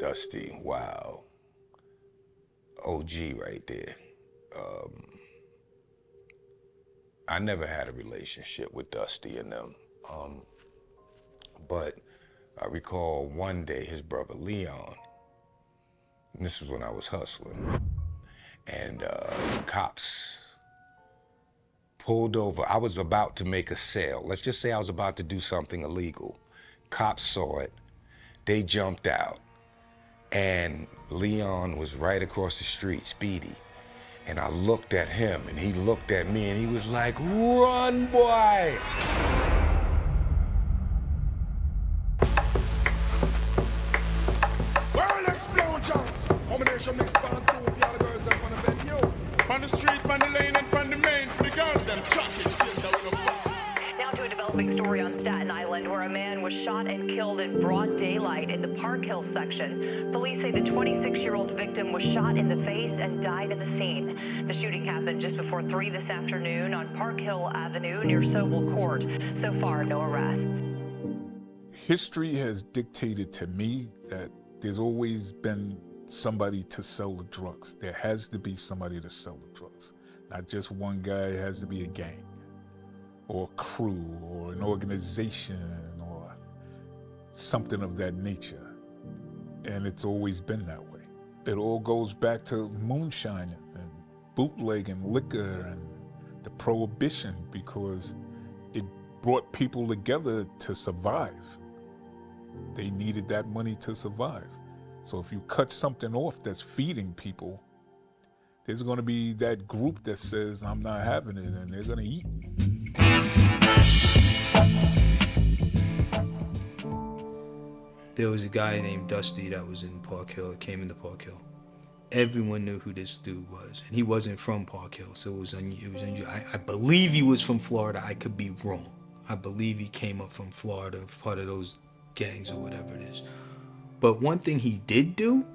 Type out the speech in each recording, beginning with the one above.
Dusty, wow. OG right there. I never had a relationship with Dusty and them. But I recall one day his brother Leon, and this was when I was hustling, and cops pulled over. I was about to make a sale. Let's just say I was about to do something illegal. Cops saw it, they jumped out, and Leon was right across the street, Speedy. And I looked at him, and he looked at me, and he was like, "Run, boy!" World explosion! Combination mix band two of y'all girls them on the venue. On the street, on the lane, and on the main for the girls them chocolate shit down the floor. Now to a developing story on Staten Island where a man was shot and killed in broad daylight in the Park Hill section. Police say the 26-year-old victim was shot in the face and died at the scene. The shooting happened just before 3 this afternoon on Park Hill Avenue near Sobel Court. So far, no arrests. History has dictated to me that there's always been somebody to sell the drugs. There has to be somebody to sell the drugs. Not just one guy, it has to be a gang or a crew or an organization or something of that nature. And it's always been that way. It all goes back to moonshining and bootlegging liquor and the prohibition, because it brought people together to survive. They needed that money to survive. So if you cut something off that's feeding people, there's gonna be that group that says, I'm not having it, and they're gonna eat. There was a guy named Dusty that was in Park Hill, came into Park Hill. Everyone knew who this dude was, and he wasn't from Park Hill, so it was unusual. I believe he was from Florida. I could be wrong. I believe he came up from Florida, part of those gangs or whatever it is. But one thing he did do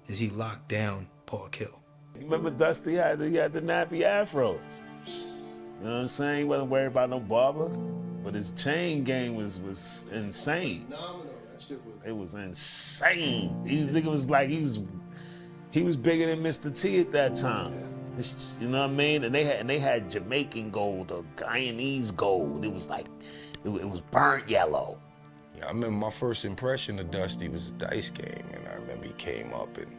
is he locked down Park Hill. You remember Dusty had the nappy afros. You know what I'm saying? He wasn't worried about no barber, but his chain game was insane. Phenomenal. That shit was. It was insane. These nigga was like he was bigger than Mr. T at that time. It's, you know what I mean? And they had Jamaican gold or Guyanese gold. It was like it was burnt yellow. Yeah, I remember my first impression of Dusty was a dice game, and I remember he came up and,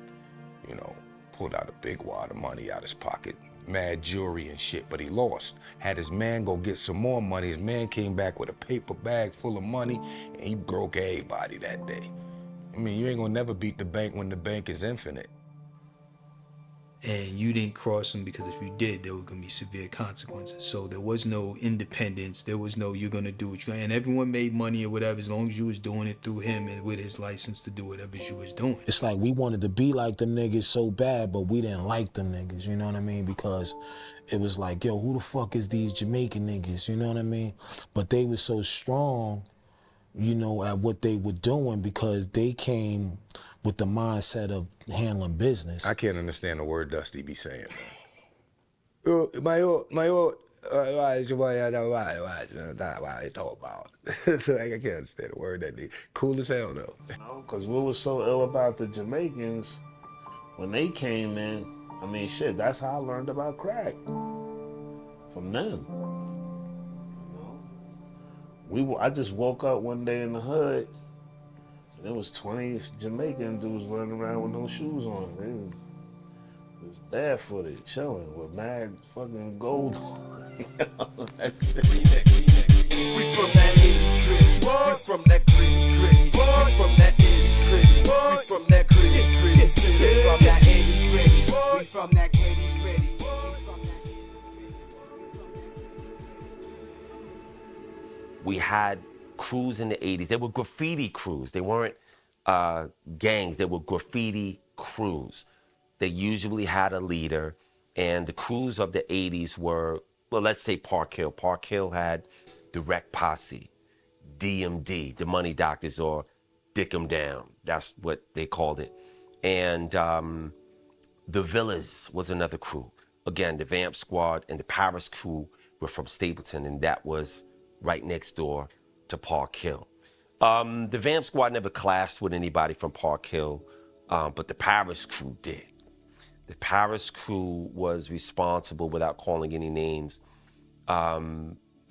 you know, pulled out a big wad of money out his pocket, mad jewelry and shit, but he lost. Had his man go get some more money. His man came back with a paper bag full of money, and he broke everybody that day. I mean, you ain't gonna never beat the bank when the bank is infinite. And you didn't cross him, because if you did, there were going to be severe consequences. So there was no independence. There was no, you're going to do what you're going to. And everyone made money or whatever, as long as you was doing it through him and with his license to do whatever you was doing. It's like we wanted to be like them niggas so bad, but we didn't like them niggas, you know what I mean? Because it was like, yo, who the fuck is these Jamaican niggas, you know what I mean? But they were so strong, you know, at what they were doing, because they came with the mindset of handling business. I can't understand the word Dusty be saying. I can't understand the word that they cool as hell though. Because what was so ill about the Jamaicans when they came in, I mean, shit, that's how I learned about crack. From them. You know? I just woke up one day in the hood, and there was 20 Jamaican dudes running around with no shoes on. They was barefooted, chilling with mad fucking gold on. That shit. We from that itty gritty. We from that gritty gritty. We from that itty gritty. We from that gritty gritty. We from that itty gritty. We from that gritty gritty. We had crews in the 80s. They were graffiti crews. They weren't gangs. They were graffiti crews. They usually had a leader, and the crews of the 80s were, well, let's say Park Hill. Park Hill had Direct Posse, DMD, the Money Doctors, or Dick 'em Down. That's what they called it. And the Villas was another crew. Again, the Vamp Squad and the Paris crew were from Stapleton, and that was right next door to Park Hill. The Vamp Squad never clashed with anybody from Park Hill. but the Paris crew did. The Paris crew was responsible, without calling any names.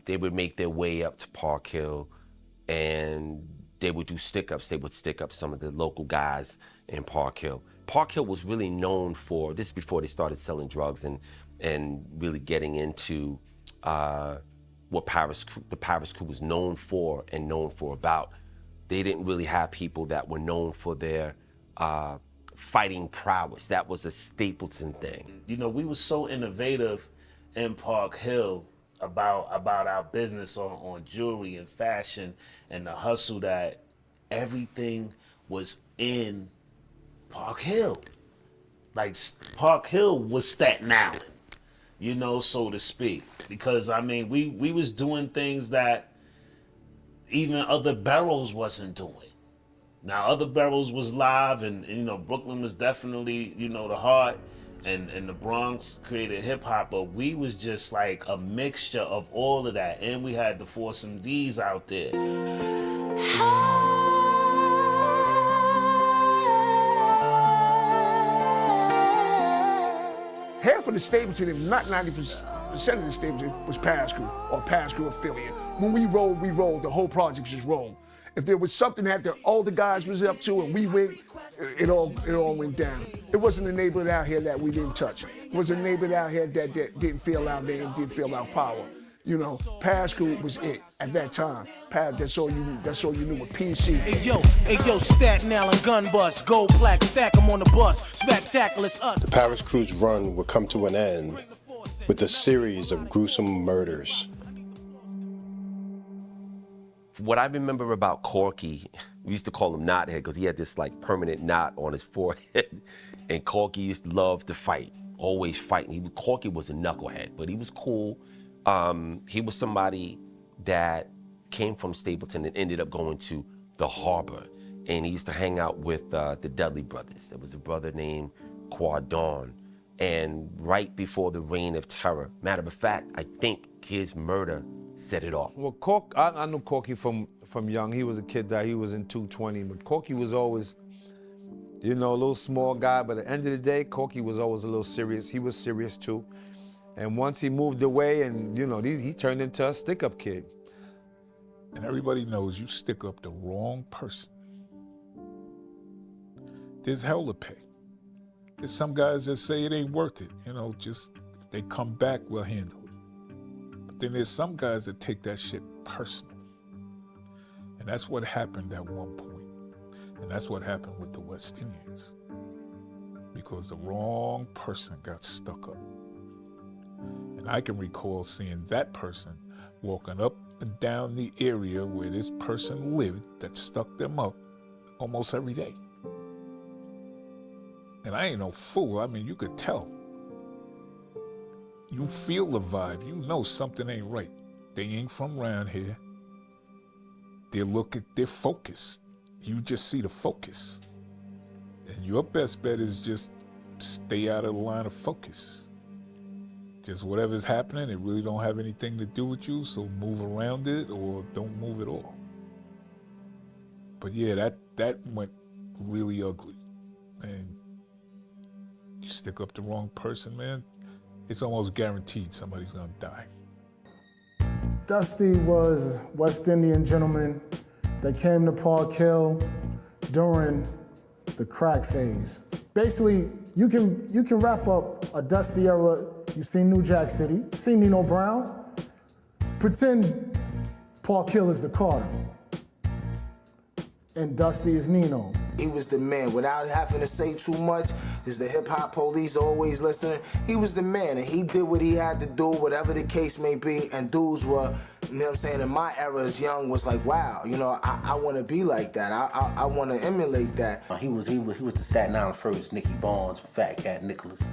They would make their way up to Park Hill, and they would do stick-ups. They would stick up some of the local guys in Park Hill. Park Hill was really known for, this is before they started selling drugs and really getting into what the Paris crew was known for and known for about. They didn't really have people that were known for their fighting prowess. That was a Stapleton thing. You know, we were so innovative in Park Hill about our business on jewelry and fashion and the hustle that everything was in Park Hill. Like, Park Hill was Staten Island, you know, so to speak. Because, I mean, we was doing things that even other boroughs wasn't doing. Now, other boroughs was live, and you know, Brooklyn was definitely, you know, the heart, and the Bronx created hip-hop, but we was just like a mixture of all of that, and we had the Foursome D's out there. Half of the Stapleton, if not 90% of the Stapleton, was Paris crew or Paris crew affiliate. When we rolled, the whole project just rolled. If there was something that all the guys was up to and we went, it all went down. It wasn't a neighborhood out here that we didn't touch. It was a neighborhood out here that didn't feel our name, didn't feel our power. You know, Paris crew was it at that time. That's all you knew. That's all you knew with PC. Hey yo, Staten Island gun bust, gold plaque, stack 'em on the bus. Spectacular, us. The Paris crew's run would come to an end with a series of gruesome murders. What I remember about Corky, we used to call him Knothead because he had this like permanent knot on his forehead. And Corky used to love to fight, always fighting. Corky was a knucklehead, but he was cool. He was somebody that came from Stapleton and ended up going to the Harbor. And he used to hang out with the Dudley brothers. There was a brother named Quadon. And right before the Reign of Terror, matter of fact, I think his murder set it off. Well, I knew Corky from young. He was a kid that he was in 220, but Corky was always, you know, a little small guy, but at the end of the day, Corky was always a little serious. He was serious too. And once he moved away and, you know, he turned into a stick-up kid. And everybody knows you stick up the wrong person, there's hell to pay. There's some guys that say it ain't worth it, you know, just if they come back, we'll handle it. But then there's some guys that take that shit personal. And that's what happened at one point. And that's what happened with the West Indians. Because the wrong person got stuck up. And I can recall seeing that person walking up and down the area where this person lived that stuck them up almost every day. And I ain't no fool. I mean, you could tell. You feel the vibe. You know something ain't right. They ain't from around here. They're focused. You just see the focus. And your best bet is just stay out of the line of focus. Just whatever's happening, it really don't have anything to do with you, so move around it or don't move at all. But yeah, that went really ugly. And you stick up the wrong person, man, it's almost guaranteed somebody's gonna die. Dusty was a West Indian gentleman that came to Park Hill during the crack phase. Basically, you can wrap up a Dusty era. You've seen New Jack City, seen Nino Brown. Pretend Park Hill is the Carter and Dusty is Nino. He was the man without having to say too much, because the hip-hop police always listening. He was the man, and he did what he had to do, whatever the case may be, and dudes were, you know what I'm saying, in my era as young was like, wow, you know, I want to be like that. I want to emulate that. He was the Staten Island first, Nicky Barnes, Fat Cat Nicholas,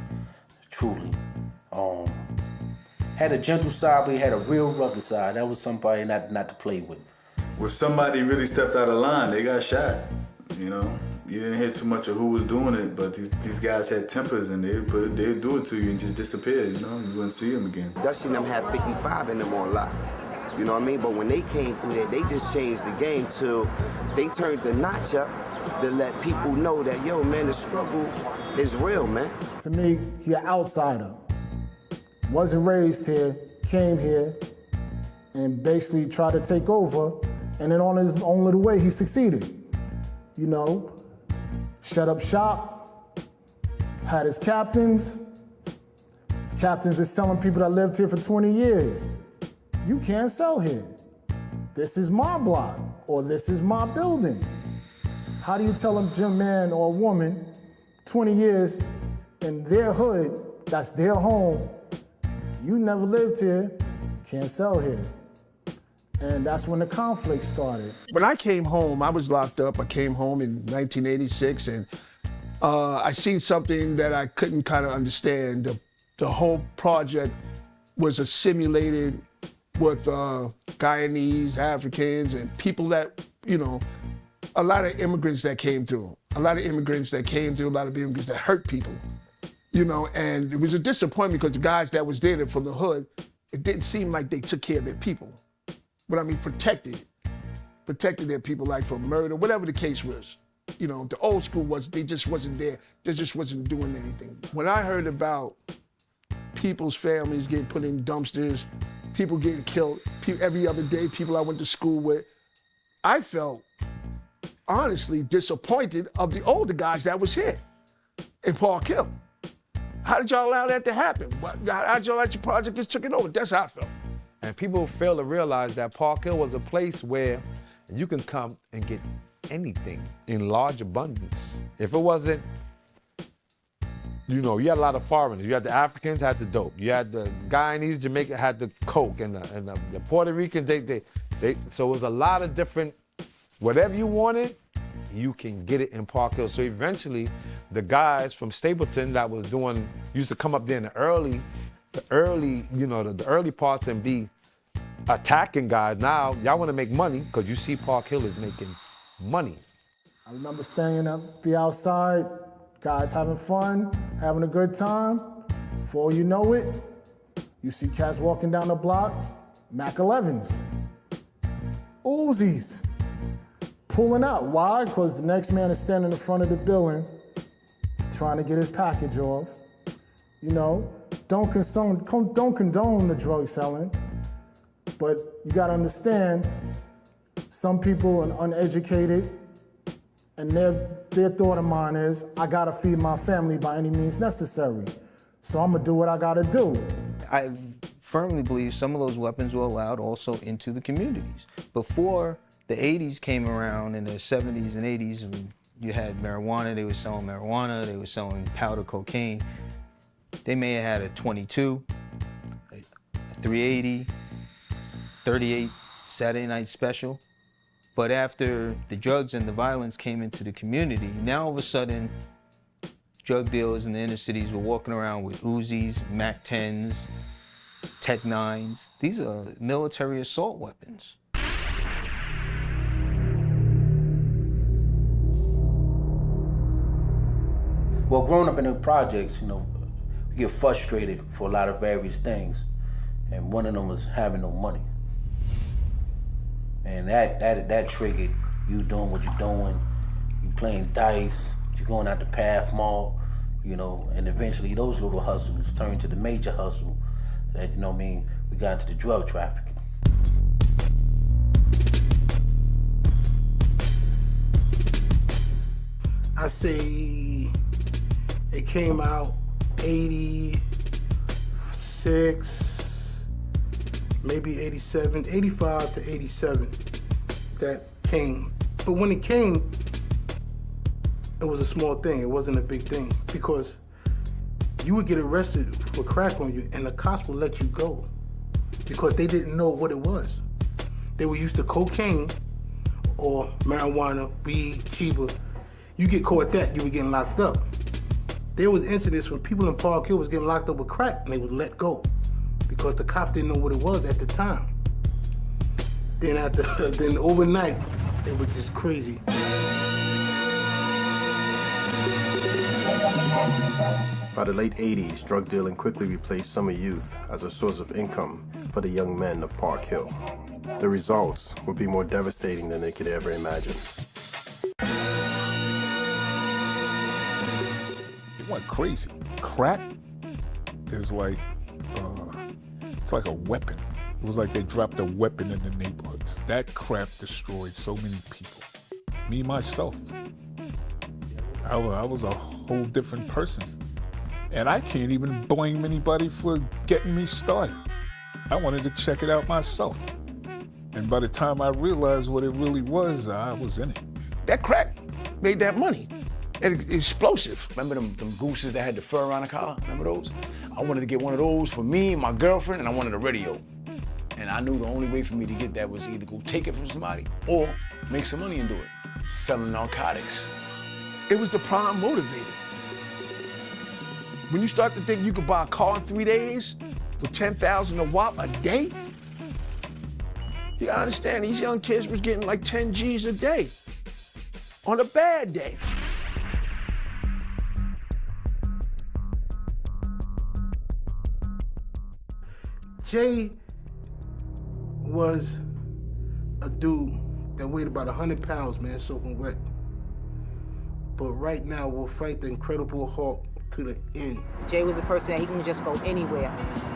truly. Had a gentle side, but he had a real rugged side. That was somebody not to play with. When somebody really stepped out of line, they got shot. You know, you didn't hear too much of who was doing it, but these guys had tempers and they'd do it to you and just disappear, you know, you wouldn't see them again. Dusty and them had 55 in them on lock. You know what I mean? But when they came through there, they just changed the game till they turned the notch up to let people know that, yo, man, the struggle is real, man. To me, he an outsider. Wasn't raised here, came here, and basically tried to take over, and then on his own little way, he succeeded. You know, shut up shop, had his captains. Captains is telling people that lived here for 20 years, you can't sell here. This is my block, or this is my building. How do you tell a gym man or a woman, 20 years in their hood, that's their home, you never lived here, can't sell here. And that's when the conflict started. When I came home, I was locked up. I came home in 1986, and I seen something that I couldn't kind of understand. The whole project was assimilated with Guyanese, Africans, and people that, you know, a lot of immigrants that came through. A lot of immigrants that hurt people. You know, and it was a disappointment because the guys that was there from the hood, it didn't seem like they took care of their people. But I mean, protected their people, like from murder, whatever the case was. You know, the old school they just wasn't there. They just wasn't doing anything. When I heard about people's families getting put in dumpsters, people getting killed, every other day, people I went to school with, I felt honestly disappointed of the older guys that was here in Park Hill. How did y'all allow that to happen? How did y'all let your project just took it over? That's how I felt. And people fail to realize that Park Hill was a place where you can come and get anything in large abundance. If it wasn't, you know, you had a lot of foreigners. You had the Africans had the dope. You had the Guyanese, Jamaica had the coke, and the Puerto Ricans, so it was a lot of different, whatever you wanted, you can get it in Park Hill. So eventually, the guys from Stapleton that was used to come up there in the early parts and be attacking guys. Now, y'all want to make money because you see Park Hill is making money. I remember staying up, be outside, guys having fun, having a good time. Before you know it, you see cats walking down the block, Mac 11s, Uzis, pulling out. Why? Because the next man is standing in front of the building trying to get his package off. You know, don't condone the drug selling, but you gotta understand, some people are uneducated, and their thought of mine is, I gotta feed my family by any means necessary. So I'm gonna do what I gotta do. I firmly believe some of those weapons were allowed also into the communities. Before the 80s came around, in the 70s and 80s, and you had marijuana, they were selling marijuana, they were selling powder cocaine. They may have had a 22, a 380, 38 Saturday night special. But after the drugs and the violence came into the community, now all of a sudden, drug dealers in the inner cities were walking around with Uzis, Mac 10s, Tech 9s. These are military assault weapons. Well, growing up in the projects, you know, we get frustrated for a lot of various things. And one of them was having no money. And that triggered you doing what you're doing. You playing dice, you're going out to Path Mall, you know, and eventually those little hustles turned to the major hustle that, you know what I mean, we got into the drug trafficking. I say it came out 86, maybe 87, 85 to 87 that came. But when it came, it was a small thing. It wasn't a big thing because you would get arrested with crack on you and the cops would let you go because they didn't know what it was. They were used to cocaine or marijuana, weed, chiba. You get caught that, you were getting locked up. There was incidents when people in Park Hill was getting locked up with crack and they would let go because the cops didn't know what it was at the time. Then then overnight, it was just crazy. By the late 80s, drug dealing quickly replaced summer youth as a source of income for the young men of Park Hill. The results would be more devastating than they could ever imagine. went crazy. Crack is like, it's like a weapon. It was like they dropped a weapon in the neighborhoods. That crap destroyed so many people. Me, myself. I was a whole different person. And I can't even blame anybody for getting me started. I wanted to check it out myself. And by the time I realized what it really was, I was in it. That crack made that money. And explosive. Remember them gooses that had the fur around the collar? Remember those? I wanted to get one of those for me and my girlfriend, and I wanted a radio. And I knew the only way for me to get that was either go take it from somebody or make some money and do it. Selling narcotics. It was the prime motivator. When you start to think you could buy a car in 3 days with 10,000 a wop a day, you gotta understand, these young kids was getting like 10 G's a day on a bad day. Jay was a dude that weighed about 100 pounds, man, soaking wet. But right now, we'll fight the Incredible Hulk to the end. Jay was a person that he can just go anywhere.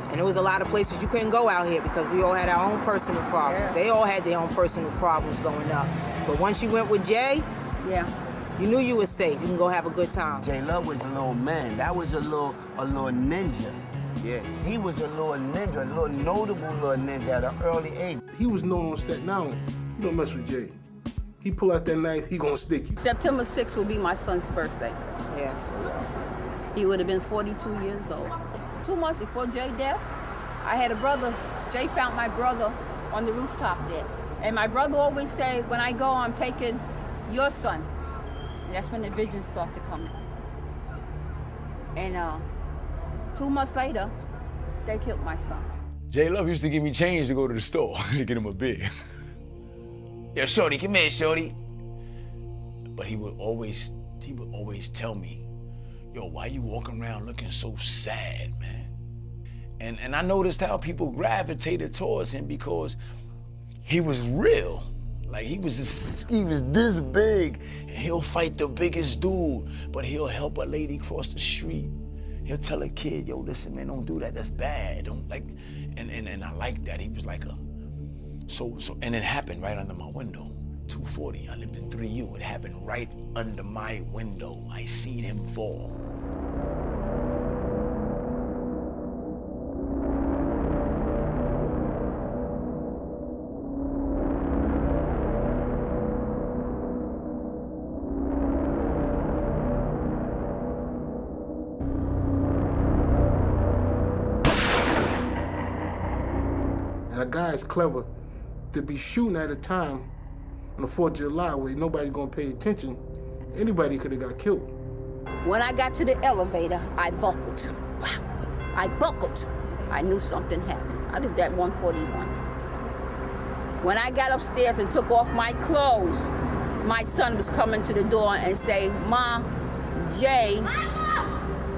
And there was a lot of places you couldn't go out here because we all had our own personal problems. Yeah. They all had their own personal problems going up. But once you went with Jay, you knew you were safe. You can go have a good time. Jay Love was a little man. That was a little ninja. Yeah. He was a little ninja, a little notable little ninja at an early age. He was known on Staten Island. You don't mess with Jay. He pull out that knife, he gonna stick you. September 6th will be my son's birthday. Yeah. He would have been 42 years old. 2 months before Jay's death, I had a brother. Jay found my brother on the rooftop there. And my brother always said, when I go, I'm taking your son. And that's when the visions start to come in. And 2 months later, they killed my son. Jay Love used to give me change to go to the store to get him a beer. Yo, shorty, come here, shorty. But he would always tell me, yo, why you walking around looking so sad, man? And I noticed how people gravitated towards him because he was real. Like he was this big, and he'll fight the biggest dude, but he'll help a lady cross the street. He'll tell a kid, yo, listen, man, don't do that, that's bad. Don't like, and I like that. He was like and it happened right under my window. 240, I lived in 3U. It happened right under my window. I seen him fall. And a guy is clever to be shooting at a time on the 4th of July where nobody's gonna pay attention. Anybody could have got killed. When I got to the elevator, I buckled. I buckled. I knew something happened. I lived at 141. When I got upstairs and took off my clothes, my son was coming to the door and say, Ma, Jay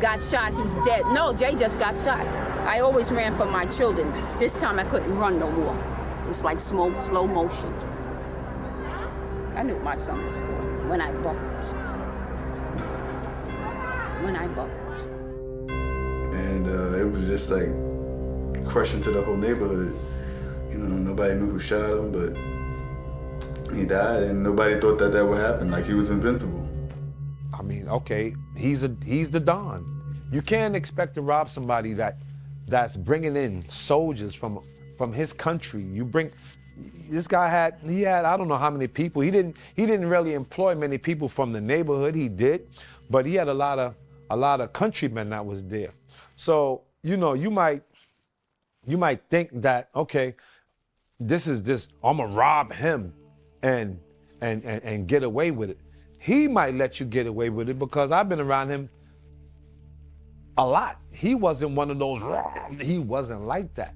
got shot, he's dead. No, Jay just got shot. I always ran for my children. This time I couldn't run no more. It's like slow motion. I knew my son was going when I buckled. When I buckled. And it was just like crushing to the whole neighborhood. You know, nobody knew who shot him, but he died, and nobody thought that would happen. Like he was invincible. I mean, okay, he's the Don. You can't expect to rob somebody that's bringing in soldiers from his country. This guy had I don't know how many people. He didn't really employ many people from the neighborhood. He did, but he had a lot of countrymen that was there. So you know, you might think that, okay, this is just, I'm gonna rob him and get away with it. He might let you get away with it because I've been around him a lot. He wasn't one of those, he wasn't like that.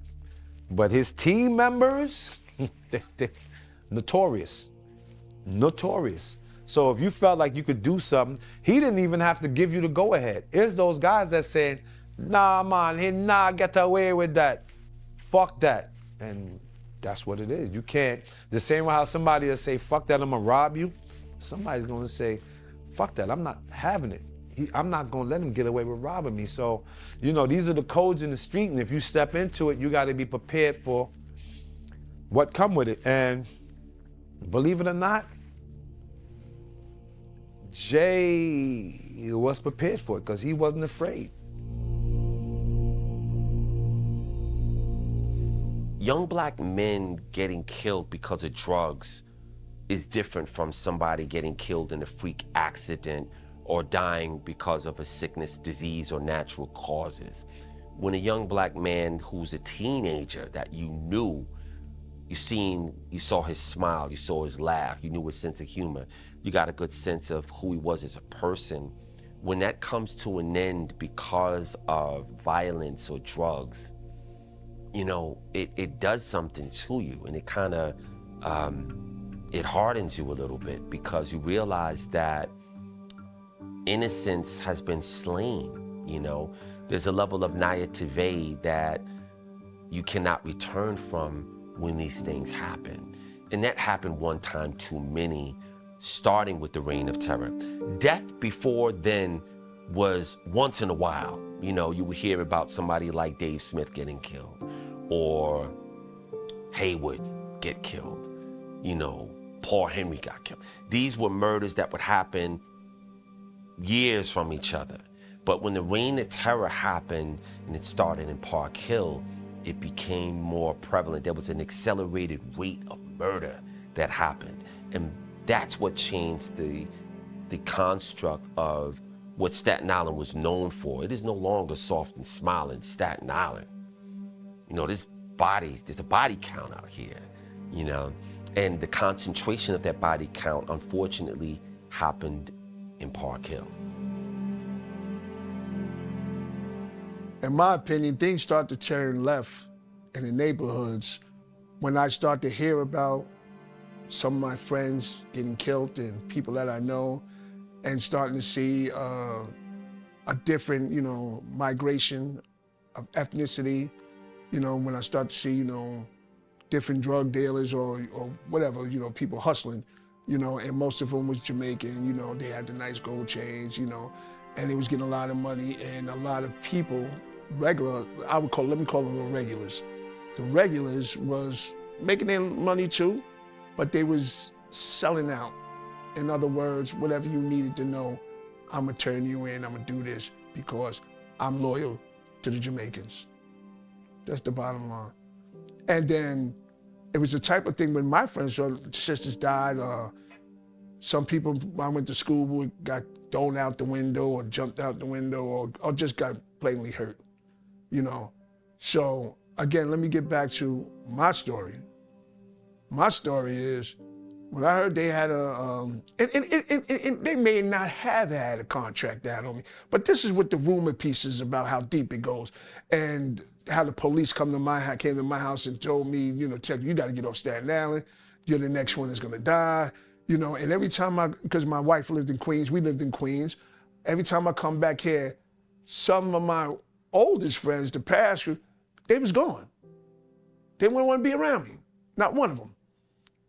But his team members, notorious. So if you felt like you could do something, he didn't even have to give you the go ahead. It's those guys that saying, nah, man, get away with that. Fuck that. And that's what it is. You can't, the same way how somebody will say, fuck that, I'm gonna rob you. Somebody's gonna say, fuck that, I'm not having it. I'm not gonna let him get away with robbing me. So, you know, these are the codes in the street, and if you step into it, you gotta be prepared for what come with it. And believe it or not, Jay was prepared for it because he wasn't afraid. Young black men getting killed because of drugs is different from somebody getting killed in a freak accident or dying because of a sickness, disease, or natural causes. When a young black man who's a teenager that you knew, you saw his smile, you saw his laugh, you knew his sense of humor, you got a good sense of who he was as a person. When that comes to an end because of violence or drugs, you know, it does something to you, and it kind of, it hardens you a little bit because you realize that innocence has been slain, you know? There's a level of naivete that you cannot return from when these things happen. And that happened one time too many, starting with the Reign of Terror. Death before then was once in a while. You know, you would hear about somebody like Dave Smith getting killed, or Haywood get killed, you know, Paul Henry got killed. These were murders that would happen years from each other. But when the Reign of Terror happened, and it started in Park Hill, it became more prevalent. There was an accelerated rate of murder that happened. And that's what changed the construct of what Staten Island was known for. It is no longer soft and smiling Staten Island. You know, there's a body count out here, you know? And the concentration of that body count, unfortunately, happened in Park Hill. In my opinion, things start to turn left in the neighborhoods when I start to hear about some of my friends getting killed and people that I know, and starting to see a different, you know, migration of ethnicity. You know, when I start to see, you know, different drug dealers or whatever, you know, people hustling, you know, and most of them was Jamaican, you know, they had the nice gold chains, you know, and they was getting a lot of money, and a lot of people, regular, let me call them the regulars. The regulars was making their money too, but they was selling out. In other words, whatever you needed to know, I'm gonna turn you in, I'm gonna do this because I'm loyal to the Jamaicans. That's the bottom line. And then it was the type of thing when my friends or sisters died, some people I went to school with got thrown out the window or jumped out the window or just got plainly hurt, you know? So again, let me get back to my story. My story is, when I heard they had and they may not have had a contract out on me, but this is what the rumor pieces about how deep it goes, and how the police came to my house and told me, you know, Ted, you got to get off Staten Island. You're the next one that's gonna die, you know. And every time because my wife lived in Queens, we lived in Queens. Every time I come back here, some of my oldest friends, the pastor, they was gone. They wouldn't want to be around me. Not one of them.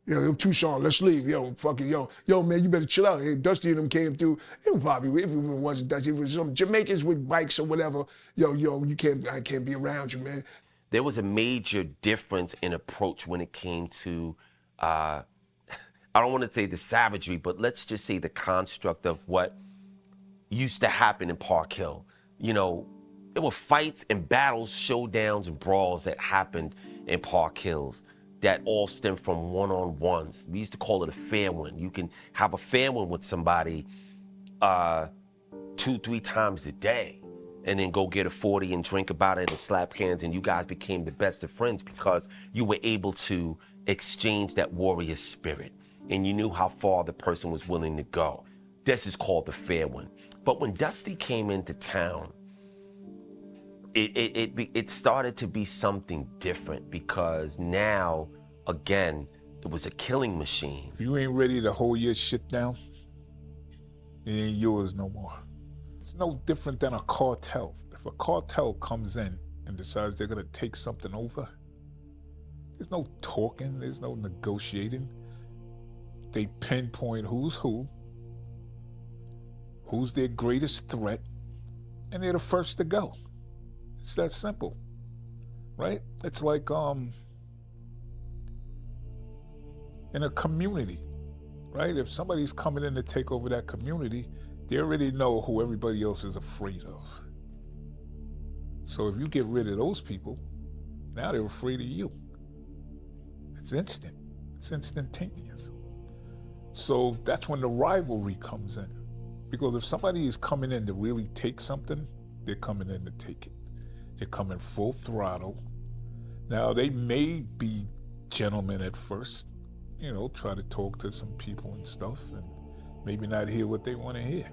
Yo, Toussaint, let's leave. Yo, fucking, yo, man, you better chill out. Hey, Dusty and them came through. It probably, if it wasn't Dusty, it was some Jamaicans with bikes or whatever. Yo, I can't be around you, man. There was a major difference in approach when it came to, I don't want to say the savagery, but let's just say the construct of what used to happen in Park Hill. You know, there were fights and battles, showdowns and brawls that happened in Park Hills that all stem from one-on-ones. We used to call it a fair one. You can have a fair one with somebody 2-3 times a day, and then go get a 40 and drink about it and slap hands, and you guys became the best of friends because you were able to exchange that warrior spirit, and you knew how far the person was willing to go. This is called the fair one. But when Dusty came into town, it started to be something different, because now, again, it was a killing machine. If you ain't ready to hold your shit down, it ain't yours no more. It's no different than a cartel. If a cartel comes in and decides they're gonna take something over, there's no talking, there's no negotiating. They pinpoint who's who who's their greatest threat, and they're the first to go. It's that simple, right? It's like in a community, right? If somebody's coming in to take over that community, they already know who everybody else is afraid of. So if you get rid of those people, now they're afraid of you. It's instant. It's instantaneous. So that's when the rivalry comes in. Because if somebody is coming in to really take something, they're coming in to take it. They're coming full throttle. Now, they may be gentlemen at first, you know, try to talk to some people and stuff, and maybe not hear what they want to hear.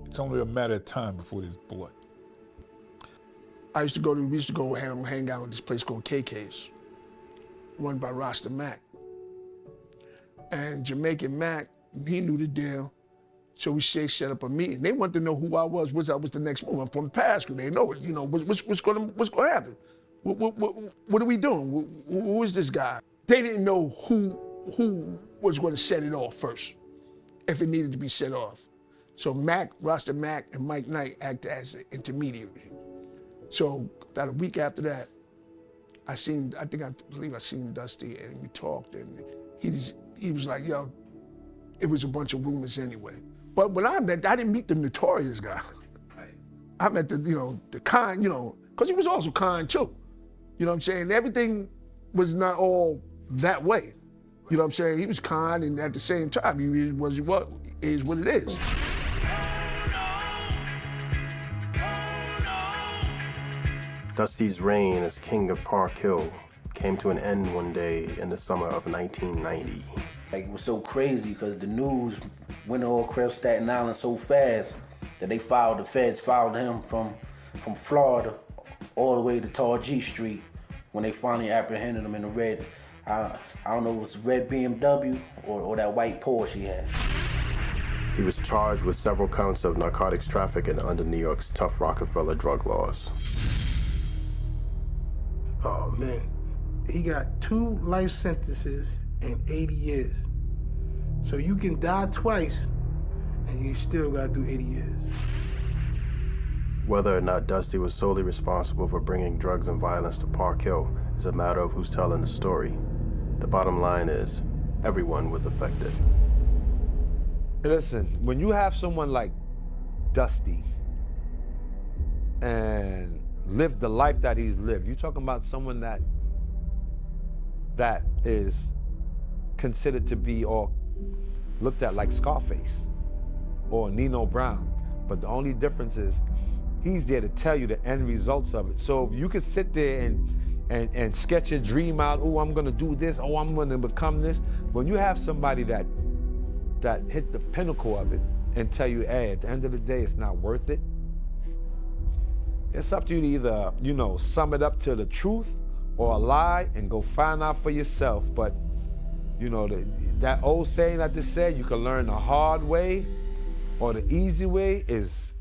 It's only a matter of time before there's blood. We used to go hang out at this place called KK's, run by Rasta Mac. And Jamaican Mac, he knew the deal, so we set up a meeting. They wanted to know who I was the next move. I'm from the past, because they know it. You know, what's going to happen? What are we doing? Who is this guy? They didn't know who was going to set it off first, if it needed to be set off. So Mac, Rasta Mac, and Mike Knight acted as an intermediary. So about a week after that, I believe I seen Dusty, and we talked, and he was like, yo, it was a bunch of rumors anyway. But when I didn't meet the notorious guy. I met the kind, because he was also kind too. You know what I'm saying? Everything was not all that way. You know what I'm saying? He was kind, and at the same time, he was what is what it is. Dusty's reign as king of Park Hill came to an end one day in the summer of 1990. Like, it was so crazy because the news went all across Staten Island so fast that the feds followed him from Florida all the way to Tall G Street when they finally apprehended him in the red, I don't know if it was red BMW or that white Porsche he had. He was charged with several counts of narcotics trafficking under New York's tough Rockefeller drug laws. Oh man, he got 2 life sentences and 80 years. So you can die twice and you still gotta do 80 years. Whether or not Dusty was solely responsible for bringing drugs and violence to Park Hill is a matter of who's telling the story. The bottom line is, everyone was affected. Listen, when you have someone like Dusty and lived the life that he's lived, you're talking about someone that is considered to be or looked at like Scarface or Nino Brown. But the only difference is he's there to tell you the end results of it. So if you could sit there and sketch your dream out, oh, I'm gonna do this, oh, I'm gonna become this. When you have somebody that hit the pinnacle of it and tell you, hey, at the end of the day, it's not worth it, it's up to you to either, sum it up to the truth or a lie and go find out for yourself. But, that old saying I just said, you can learn the hard way or the easy way is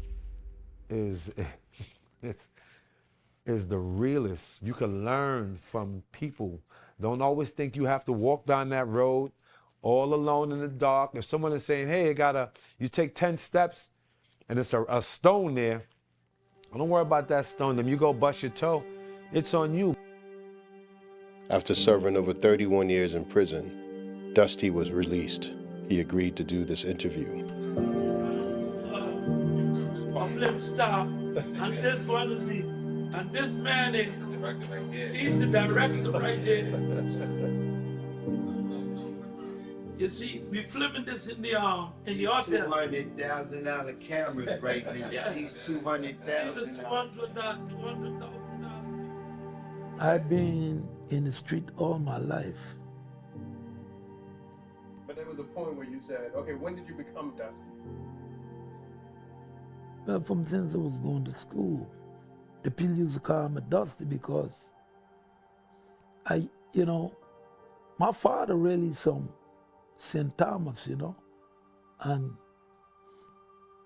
the realest. You can learn from people. Don't always think you have to walk down that road all alone in the dark. If someone is saying, hey, you take 10 steps and it's a stone there, don't worry about that stone. Then you go bust your toe, it's on you. After serving over 31 years in prison, Dusty was released. He agreed to do this interview. Flip stop, and this one is and this man is he's the director right there. You see, we filming this in the hotel. $200,000 cameras right now. Yes. These $200,000. $200,000. I've been in the street all my life. But there was a point where you said, okay, when did you become Dusty? Well, from since I was going to school, the people used to call me Dusty because my father really some St. Thomas, and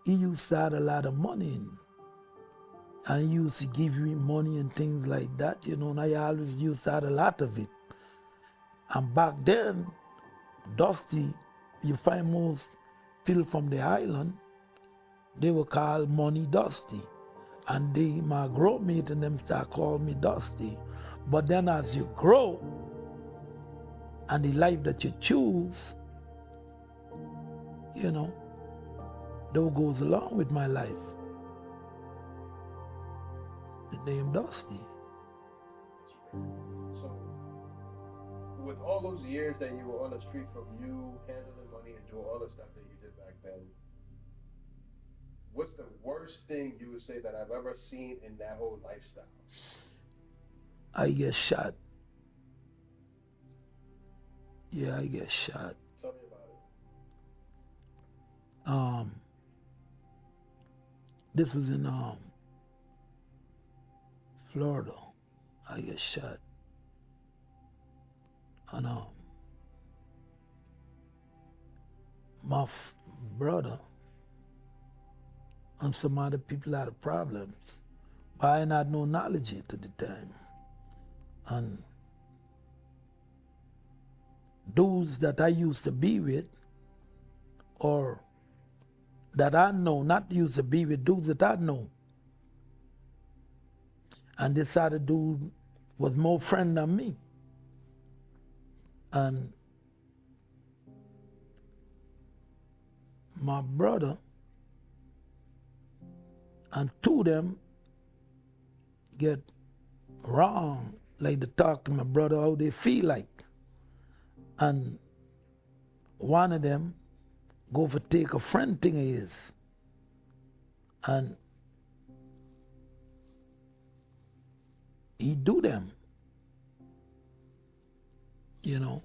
he used to have a lot of money, and he used to give me money and things like that, and I always used to have a lot of it. And back then, Dusty, you find most people from the island, they were called Money Dusty. And my groupmate and them start calling me Dusty. But then as you grow, and the life that you choose, you know, that goes along with my life. The name Dusty. So, with all those years that you were on the street, from you handling money and doing all the stuff that you did back then, what's the worst thing you would say that I've ever seen in that whole lifestyle? I get shot. Yeah, I get shot. Tell me about it. This was in Florida. I get shot. And my brother and some other people had problems, but I had no knowledge yet at the time. And those that I used to be with, or that I know, not used to be with, those that I know. And this other dude was more friend than me. And my brother and two of them get wrong, like to talk to my brother how they feel like. And one of them go for take a friend thing of his. And he do them. You know,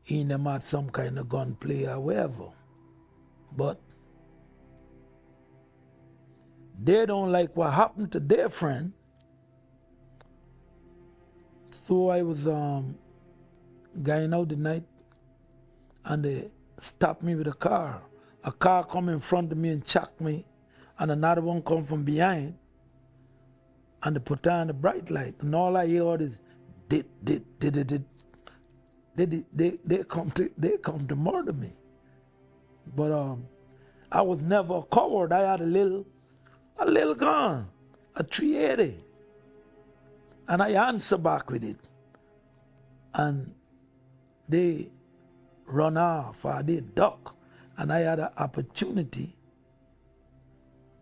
he them had some kind of gunplay or whatever. But they don't like what happened to their friend. So I was going out the night and they stopped me with a car. A car come in front of me and chuck me, and another one come from behind and they put on the bright light, and all I hear is they come to murder me. But I was never a coward. I had a little gun, a 380, and I answer back with it. And they run off or they duck, and I had an opportunity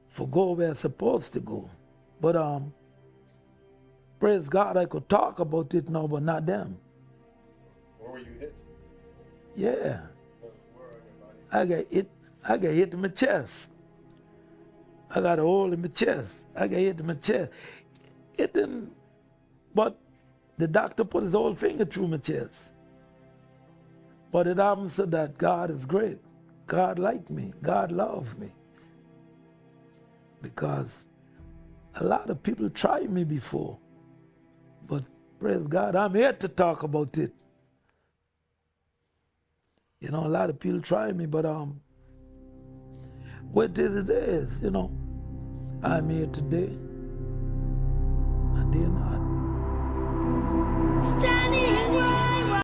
for go where I'm supposed to go. But praise God, I could talk about it now, but not them. Where were you hit? Yeah. Where on your body? I got hit in my chest. I got a hole in my chest. I got hit in my chest. It didn't, but the doctor put his whole finger through my chest. But it happened so that God is great. God liked me. God loved me. Because a lot of people tried me before. But praise God, I'm here to talk about it. You know, a lot of people try me, but what it is, you know. I'm here today, and they're not. Standing